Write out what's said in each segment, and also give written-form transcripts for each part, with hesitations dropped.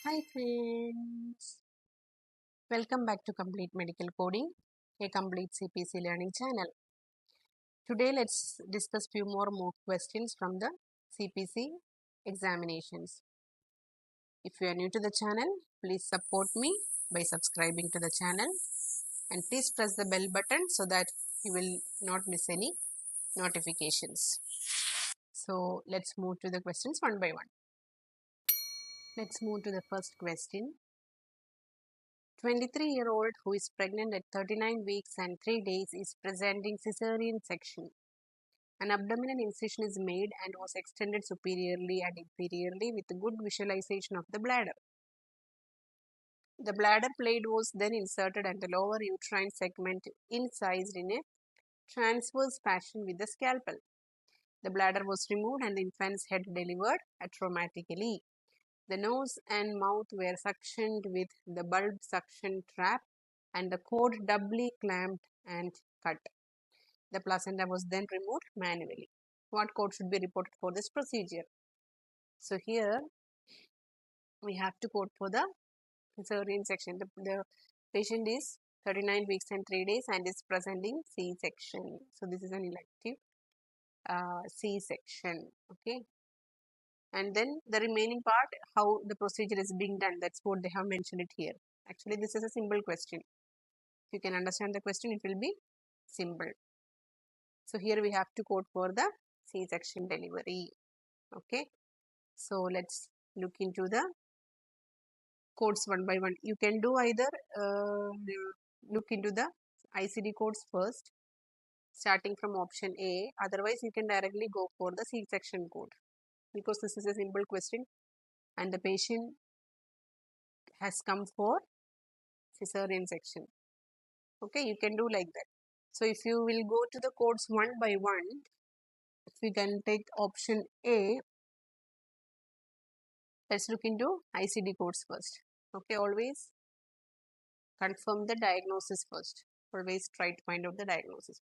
Hi friends, welcome back to Complete Medical Coding, a complete CPC learning channel. Today let's discuss few more mock questions from the CPC examinations. If you are new to the channel, please support me by subscribing to the channel and please press the bell button so that you will not miss any notifications. So let's move to the questions one by one. Let's move to the first question. 23-year-old who is pregnant at 39 weeks and 3 days is presenting cesarean section. An abdominal incision is made and was extended superiorly and inferiorly with good visualization of the bladder. The bladder plate was then inserted and the lower uterine segment incised in a transverse fashion with the scalpel. The bladder was removed and the infant's head delivered atraumatically. The nose and mouth were suctioned with the bulb suction trap and the cord doubly clamped and cut. The placenta was then removed manually. What code should be reported for this procedure? So here we have to code for the cesarean section. The patient is 39 weeks and 3 days and is presenting C-section. So this is an elective C-section. Okay. And then the remaining part, how the procedure is being done, that's what they have mentioned it here. Actually, this is a simple question. If you can understand the question, it will be simple. So here we have to code for the C-section delivery. Okay. So let's look into the codes one by one. You can do either look into the ICD codes first, starting from option A. Otherwise, you can directly go for the C-section code because this is a simple question and the patient has come for cesarean section. Okay, you can do like that. So if you will go to the codes one by one, if we can take option A, let's look into ICD codes first. Okay, always confirm the diagnosis first. Always try to find out the diagnosis.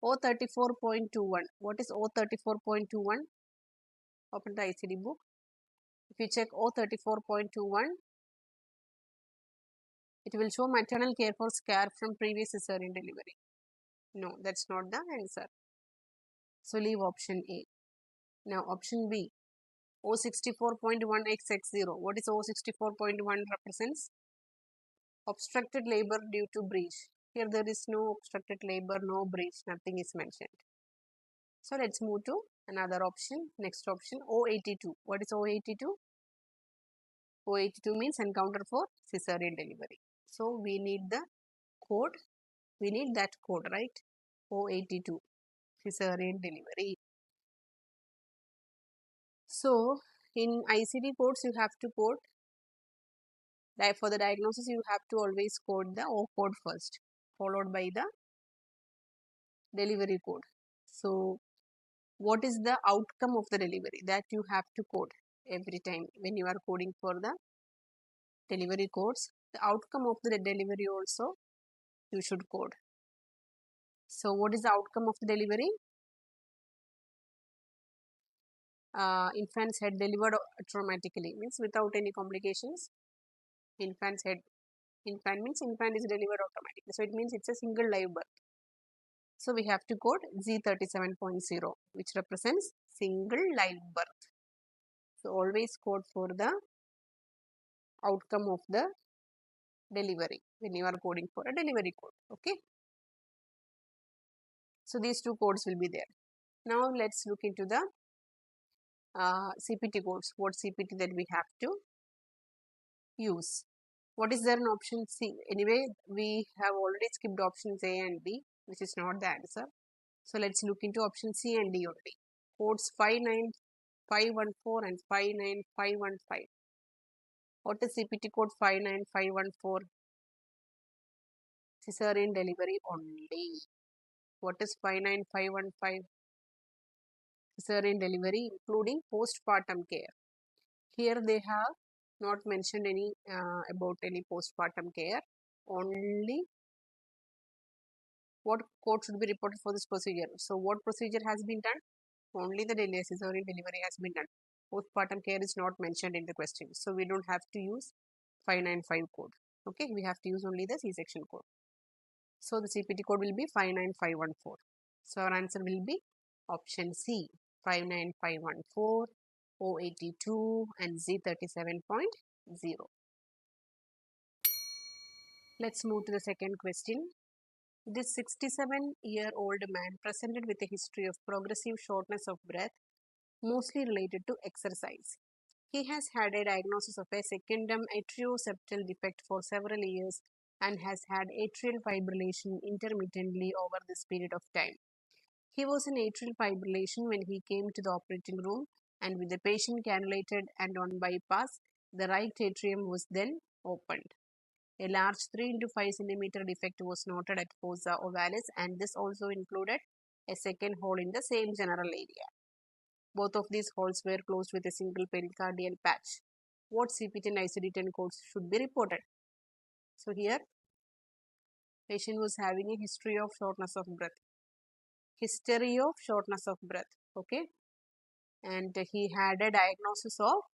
O34.21. What is O34.21? Open the ICD book. If you check O34.21, it will show maternal care for scare from previous cesarean delivery. No, that's not the answer. So leave option A. Now option B. O64.1XX0. What is O64.1 represents? Obstructed labor due to breach. Here there is no obstructed labor, no breach, nothing is mentioned. So let's move to another option. Next option, O82. What is O82? O82 means encounter for cesarean delivery. So we need the code. We need that code, right? O82, cesarean delivery. So in ICD codes, you have to code. For the diagnosis, you have to always code the O code first, followed by the delivery code. So what is the outcome of the delivery? That you have to code every time when you are coding for the delivery codes. The outcome of the delivery also you should code. So what is the outcome of the delivery? Infant's head delivered traumatically, means without any complications. Infant means infant is delivered automatically. So it means it's a single live birth. So we have to code Z37.0, which represents single live birth. So always code for the outcome of the delivery when you are coding for a delivery code. Okay. So these two codes will be there. Now let's look into the CPT codes. What CPT that we have to use? What is there in option C? Anyway, we have already skipped options A and B, which is not the answer. So let's look into option C and D only. Codes 59514 and 59515. What is CPT code 59514? Cesarean delivery only. What is 59515? Cesarean delivery including postpartum care. Here they have not mentioned any about any postpartum care. Only what code should be reported for this procedure. So what procedure has been done? Only the cesarean delivery has been done. Postpartum care is not mentioned in the question. So we don't have to use 595 code. Okay, we have to use only the C-section code. So the CPT code will be 59514. So our answer will be option C, 59514, O82 and Z37.0. Let's move to the second question. This 67-year-old man presented with a history of progressive shortness of breath, mostly related to exercise. He has had a diagnosis of a secondum atrioseptal defect for several years and has had atrial fibrillation intermittently over this period of time. He was in atrial fibrillation when he came to the operating room, and with the patient cannulated and on bypass, the right atrium was then opened. A large 3 into 5 centimeter defect was noted at fossa ovalis, and this also included a second hole in the same general area. Both of these holes were closed with a single pericardial patch. What CPT and ICD-10 codes should be reported? So here, patient was having a history of shortness of breath. History of shortness of breath, okay? And he had a diagnosis of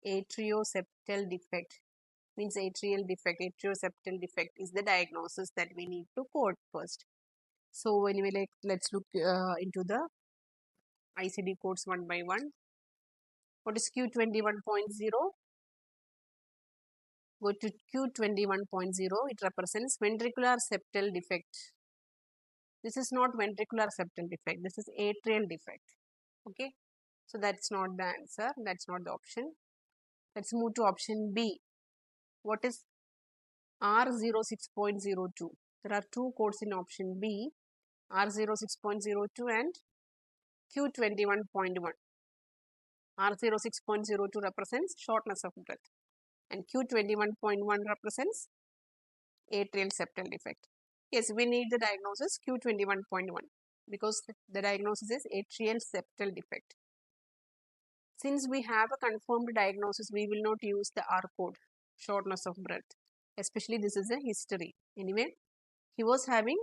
atrioseptal defect. Means atrial defect, atrioseptal defect is the diagnosis that we need to code first. So anyway, let's look into the ICD codes one by one. What is Q21.0? Go to Q21.0. It represents ventricular septal defect. This is not ventricular septal defect. This is atrial defect. Okay. So that's not the answer. That's not the option. Let's move to option B. What is R06.02? There are two codes in option B, R06.02 and Q21.1. R06.02 represents shortness of breath and Q21.1 represents atrial septal defect. Yes, we need the diagnosis Q21.1 because the diagnosis is atrial septal defect. Since we have a confirmed diagnosis, we will not use the R code, shortness of breath. Especially this is a history. Anyway, he was having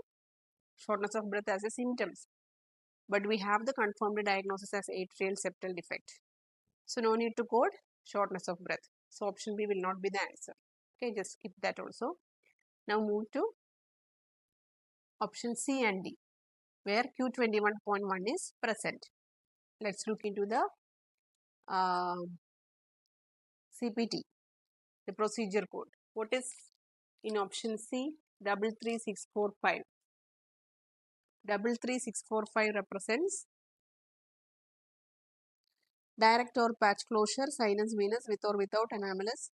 shortness of breath as a symptoms. But we have the confirmed diagnosis as atrial septal defect. So no need to code shortness of breath. So option B will not be the answer. Okay, just skip that also. Now move to option C and D, where Q21.1 is present. Let's look into the CPT, the procedure code. What is in option C? 33645. 33645 represents direct or patch closure, sinus venous with or without anomalous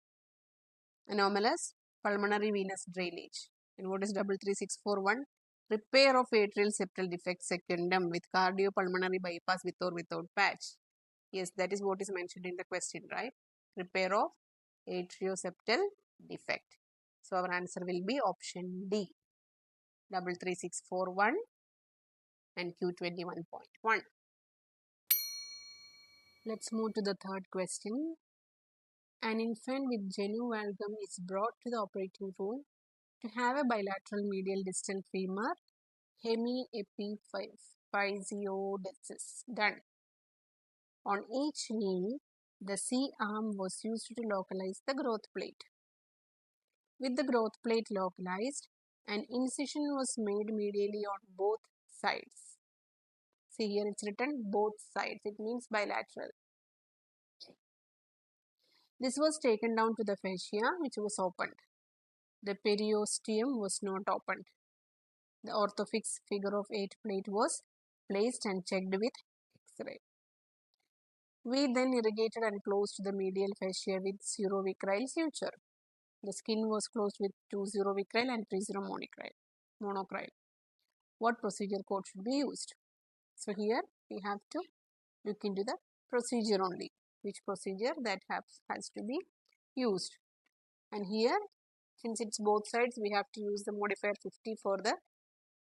pulmonary venous drainage. And what is 33641? Repair of atrial septal defect secundum with cardiopulmonary bypass with or without patch. Yes, that is what is mentioned in the question, right? Repair of atrioseptal defect. So our answer will be option D, 33641 and Q21.1. Let's move to the third question. An infant with genu valgum is brought to the operating room to have a bilateral medial distal femur hemiepiphysiodesis done. On each knee, the C-arm was used to localize the growth plate. With the growth plate localized, an incision was made medially on both sides. See here it's written both sides. It means bilateral. This was taken down to the fascia which was opened. The periosteum was not opened. The orthofix figure of 8 plate was placed and checked with X-ray. We then irrigated and closed the medial fascia with surovicryl suture. The skin was closed with 2 surovicryl and 3 monocryl. What procedure code should be used? So here we have to look into the procedure only. Which procedure that has to be used. And here, since it's both sides, we have to use the modifier 50 for the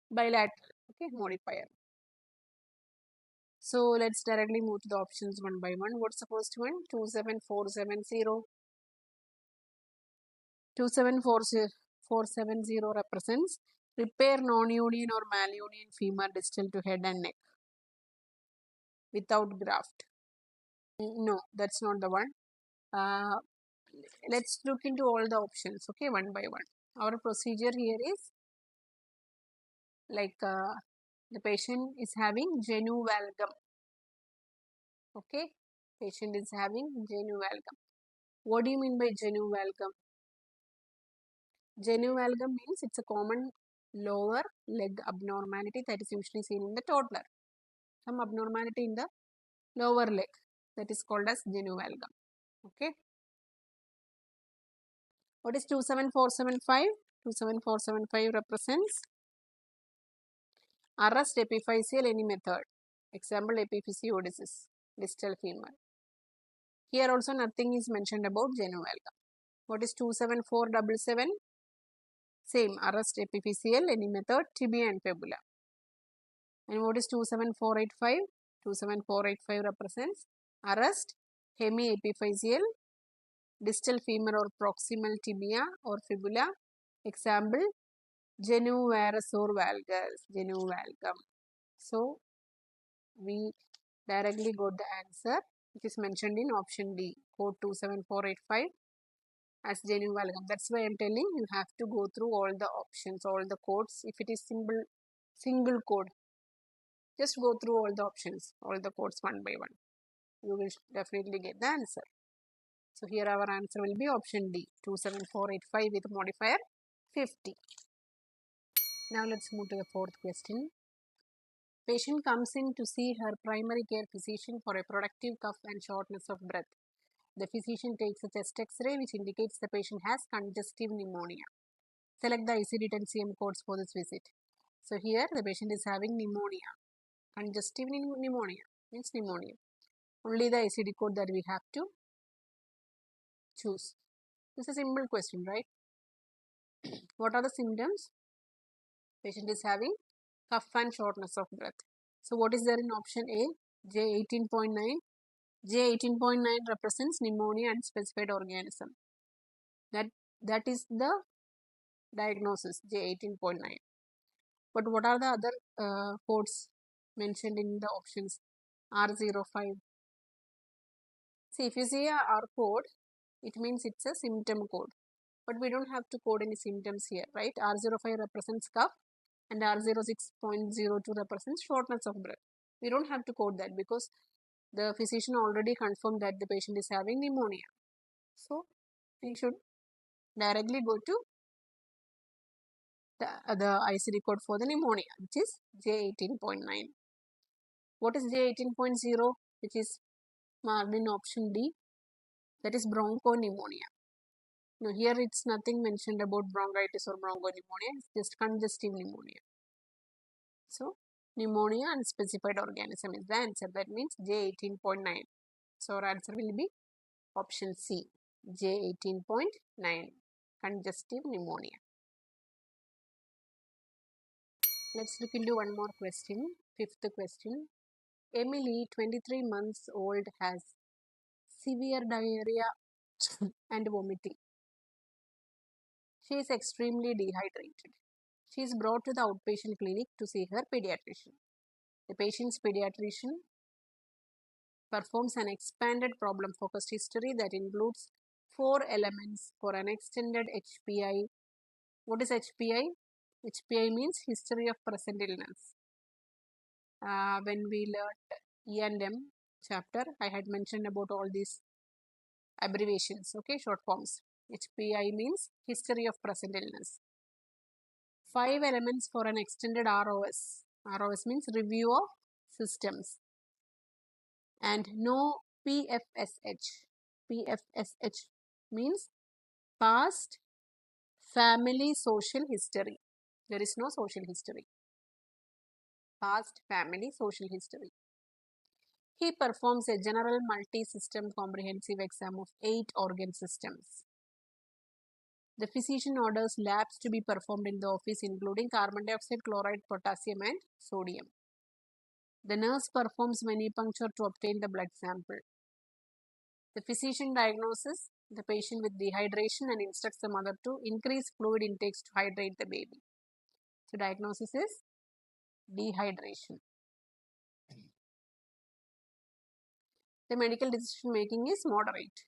bilateral modifier. So let's directly move to the options one by one. What's the first one? 27470. 27470 represents repair non-union or malunion femur distal to head and neck without graft. No, that's not the one. Let's look into all the options, okay, one by one. Our procedure here is like the patient is having genuvalgum, okay. Patient is having genuvalgum. What do you mean by genuvalgum? Genuvalgum means it's a common lower leg abnormality that is usually seen in the toddler. Some abnormality in the lower leg, that is called as genuvalgum, okay. What is 27475? 27475 represents arrest epiphyseal any method. Example, epiphysiodesis, distal femur. Here also nothing is mentioned about genuvalgum. What is 27477? Same, arrest epiphyseal any method, tibia and fibula. And what is 27485? 27485 represents arrest hemiepiphyseal, distal femur or proximal tibia or fibula. Example, genu varus or valgus, genuvalgum. So, we directly got the answer, which is mentioned in option D, code 27485 as genuvalgum. That's why I'm telling you have to go through all the options, all the codes. If it is single code, just go through all the options, all the codes one by one. You will definitely get the answer. So here our answer will be option D, 27485 with modifier 50. Now let's move to the fourth question. Patient comes in to see her primary care physician for a productive cough and shortness of breath. The physician takes a chest x-ray which indicates the patient has congestive pneumonia. Select the ICD-10-CM codes for this visit. So here the patient is having pneumonia. Congestive pneumonia means pneumonia. Only the ICD code that we have to choose. This is a simple question, right? What are the symptoms? Patient is having cough and shortness of breath. So what is there in option A? J18.9. J18.9 represents pneumonia and specified organism. That is the diagnosis, J18.9. But what are the other codes mentioned in the options? R05. See, if you see a R code, it means it's a symptom code. But we don't have to code any symptoms here, right? R05 represents cough and R06.02 represents shortness of breath. We don't have to code that because the physician already confirmed that the patient is having pneumonia. So, we should directly go to the ICD code for the pneumonia, which is J18.9. What is J18.0, which is marked in option D? That is bronchopneumonia. Now, here it's nothing mentioned about bronchitis or bronchopneumonia, it's just congestive pneumonia. So, pneumonia and specified organism is the answer. That means J18.9. So, our answer will be option C, J18.9, congestive pneumonia. Let's look into one more question, fifth question. Emily, 23 months old, has severe diarrhea and vomiting. She is extremely dehydrated. She is brought to the outpatient clinic to see her pediatrician. The patient's pediatrician performs an expanded problem-focused history that includes 4 elements for an extended HPI. What is HPI? HPI means history of present illness. When we learned E&M chapter, I had mentioned about all these abbreviations, okay, short forms. HPI means history of present illness. 5 elements for an extended ROS. ROS means review of systems. And no PFSH. PFSH means past family social history. There is no social history. Past family social history. He performs a general multi-system comprehensive exam of 8 organ systems. The physician orders labs to be performed in the office including carbon dioxide, chloride, potassium and sodium. The nurse performs venipuncture to obtain the blood sample. The physician diagnoses the patient with dehydration and instructs the mother to increase fluid intakes to hydrate the baby. So diagnosis is dehydration. The medical decision making is moderate.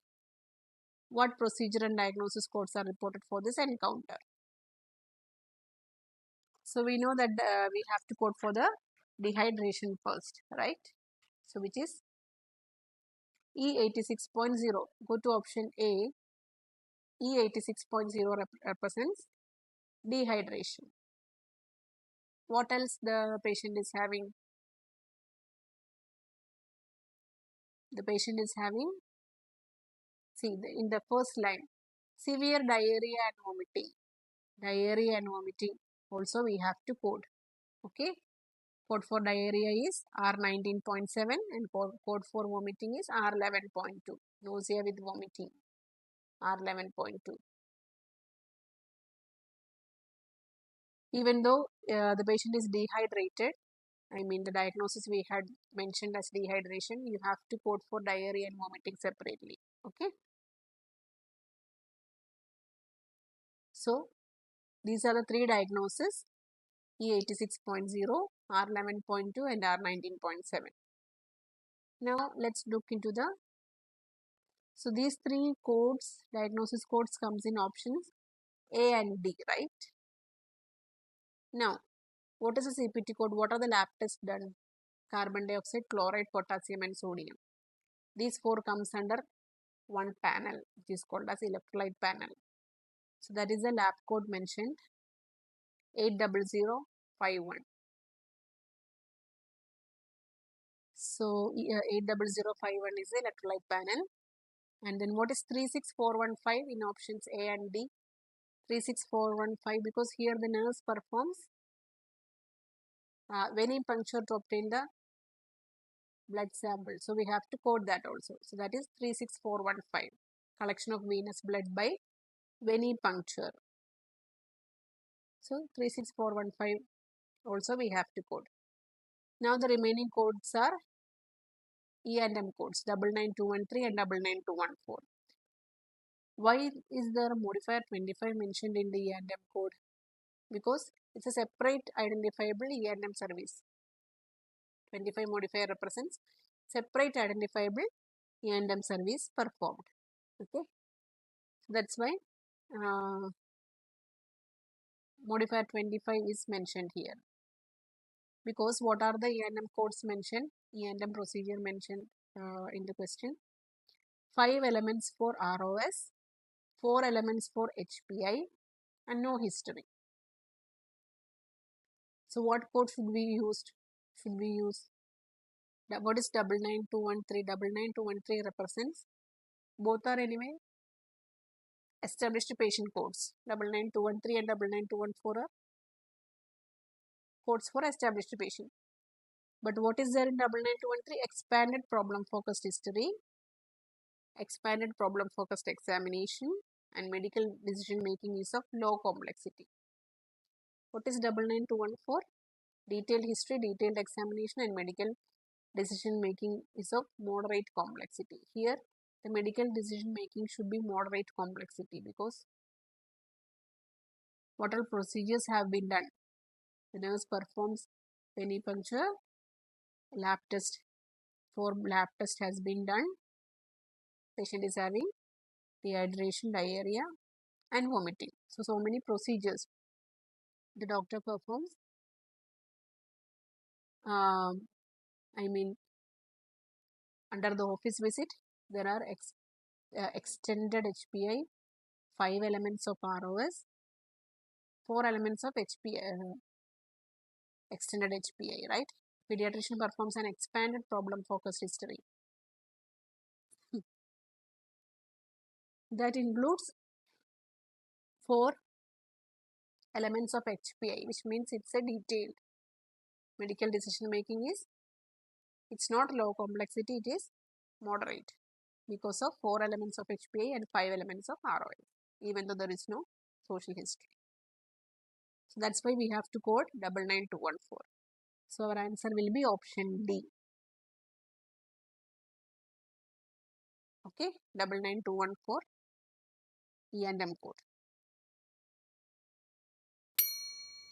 What procedure and diagnosis codes are reported for this encounter? So we know that we have to code for the dehydration first, right? So which is E86.0. Go to option A. E86.0 represents dehydration. What else the patient is having? The patient is having, see in the first line, severe diarrhea and vomiting. Diarrhea and vomiting also we have to code. Okay. Code for diarrhea is R19.7 and code for vomiting is R11.2. Nausea with vomiting, R11.2. Even though the patient is dehydrated, I mean the diagnosis we had mentioned as dehydration, you have to code for diarrhea and vomiting separately. Okay. So these are the three diagnoses: E86.0, R11.2 and R19.7. Now let's look into the, so these three codes, diagnosis codes comes in options A and D, right? Now, what is the CPT code? What are the lab tests done? Carbon dioxide, chloride, potassium and sodium. These four comes under one panel, which is called as electrolyte panel. So that is the lab code mentioned, 80051. So 80051 is the electrolyte panel. And then what is 36415 in options A and D? 36415 because here the nurse performs vein puncture to obtain the blood sample. So we have to code that also. So that is 36415, collection of venous blood by vein puncture. So 36415 also we have to code. Now the remaining codes are E&M codes, 99213 and 99214. Why is there a modifier 25 mentioned in the E&M code? Because it's a separate identifiable E&M service. 25 modifier represents separate identifiable E&M service performed. Okay, so that's why modifier 25 is mentioned here. Because what are the E&M codes mentioned? E&M procedure mentioned in the question. 5 elements for ROS, 4 elements for HPI and no history. So what code should we use? Should we use, what is 99213? 99213 represents, both are anyway established patient codes. 99213 and 99214 are codes for established patient. But what is there in 99213? Expanded problem focused history, expanded problem focused examination and medical decision making is of low complexity. What is 99214? Detailed history, detailed examination and medical decision making is of moderate complexity. Here the medical decision making should be moderate complexity because what all procedures have been done? The nurse performs venipuncture, lab test, 4 lab test has been done. Patient is having dehydration, diarrhea and vomiting. So many procedures the doctor performs. I mean, under the office visit, there are extended HPI, 5 elements of ROS, 4 elements of HPI, extended HPI, right? Pediatrician performs an expanded problem focused history. That includes 4 elements of HPI, which means it's a detailed. Medical decision making is, it's not low complexity, it is moderate because of 4 elements of HPI and 5 elements of ROS, even though there is no social history. So that's why we have to code 99214. So our answer will be option D. Okay, 99214 E&M code.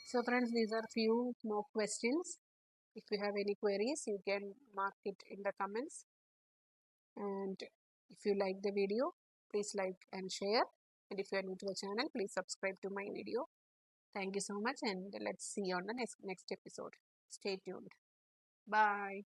So friends, these are few more questions. If you have any queries, you can mark it in the comments. And if you like the video, please like and share. And if you are new to the channel, please subscribe to my video. Thank you so much, and let's see you on the next episode. Stay tuned. Bye.